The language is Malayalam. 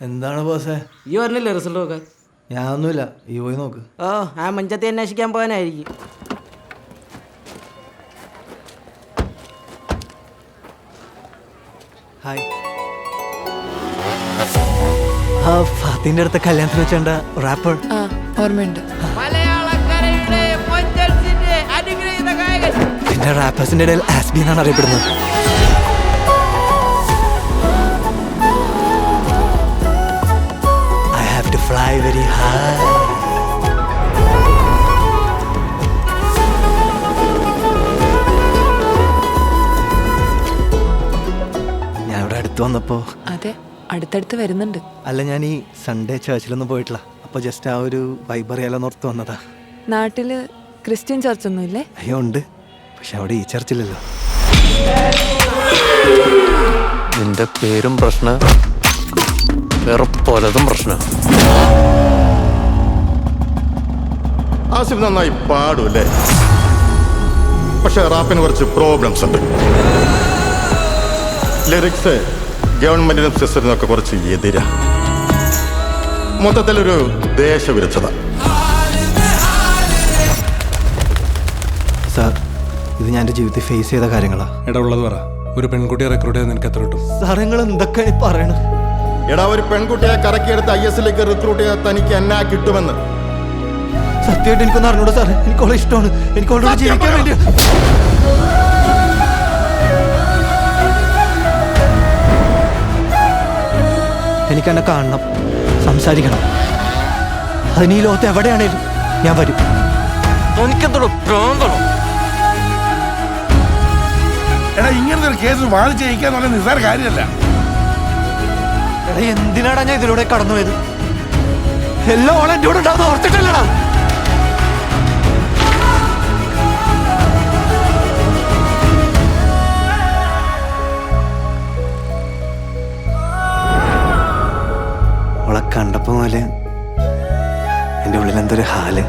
എന്താണ് ബോസേ? ഈ പറഞ്ഞില്ലേ റിസൾട്ട് നോക്കാൻ? ഞാനൊന്നുമില്ല, ഈ പോയി നോക്ക്. ഓ ആ മഞ്ചത്തെ അന്വേഷിക്കാൻ പോകാനായിരിക്കും. ഹായ്. ആ ഫാത്തിന്റെ അടുത്ത കല്യാണത്തിന് വെച്ചേണ്ട റാപ്പർ ഓർമ്മയുണ്ട്. പിന്നെ റാപ്പേഴ്സിന്റെ ഇടയിൽ ആസ്ബി എന്നാണ് അറിയപ്പെടുന്നത്. I have to fly very high. ഞാൻ ഇവിടെ അടുത്ത് വന്നപ്പോ അതെ, അടുത്തടുത്ത് വരുന്നുണ്ട്. അല്ല, ഞാൻ ഈ സൺഡേ ചേർച്ചിലൊന്നും പോയിട്ടില്ല. അപ്പൊ ജസ്റ്റ് ആ ഒരു വൈബ് അറിയാലോന്ന് ഓർത്ത് വന്നതാ. നാട്ടില് ക്രിസ്ത്യൻ ചർച്ചൊന്നും ഇല്ലേ? അയ്യോ ഉണ്ട്, പക്ഷെ അവിടെ ഈ ചർച്ചില്ലല്ലോ. നിന്റെ പേരും പ്രശ്ന, വേറെ പലതും പ്രശ്ന. ആസിഫ് നന്നായി പാടും അല്ലേ? പക്ഷെ റാപ്പിന് കുറച്ച് പ്രോബ്ലംസ് ഉണ്ട്. ലിറിക്സ് ഗവൺമെന്റിനും സിസ്റ്ററിനും ഒക്കെ കുറച്ച് എതിരാ. മൊത്തത്തിലൊരു ദേശവിരുദ്ധത. സാർ, ഇത് ഞാൻ എൻ്റെ ജീവിതത്തിൽ ഫേസ് ചെയ്ത കാര്യങ്ങളാ. എടാ ഉള്ളത് പറ. ഒരു പെൺകുട്ടിയെ റിക്രൂട്ട് ചെയ്ത് നിനക്ക് എത്ര കിട്ടും? സാർ, നിങ്ങൾ എന്തൊക്കെയാണ് പറയണത്? എടാ, ഒരു പെൺകുട്ടിയെ കറക്കിയെടുത്ത് IS-ലേക്ക് റിക്രൂട്ട് ചെയ്താൽ തനിക്ക് എന്നാ കിട്ടുമെന്ന് സത്യമായിട്ട് എനിക്കൊന്നും അറിഞ്ഞൂടാ സാർ. എനിക്കോളെ ഇഷ്ടമാണ്. എനിക്കോളോട് ജീവിക്കാൻ വേണ്ടി. എനിക്കെന്നെ കാണണം, സംസാരിക്കണം. അതിന് ഈ ലോകത്ത് എവിടെയാണേലും ഞാൻ വരും. എടാ, ഇങ്ങനത്തെ ഒരു കേസ് വാദിച്ച് ജയിക്കാന്ന് പറഞ്ഞാൽ നിസ്സാര കാര്യമല്ല. എടാ, എന്തിനാടാ ഞാൻ ഇതിലൂടെ കടന്നു പോയത്? എല്ലാം ഓളെ എൻ്റെ കൂടെ ഉണ്ടാവുന്ന ഓർത്തിട്ടല്ലടാ. അവളെ കണ്ടപ്പോ പോലെ എൻ്റെ ഉള്ളിൽ എന്തൊരു ഹാല്.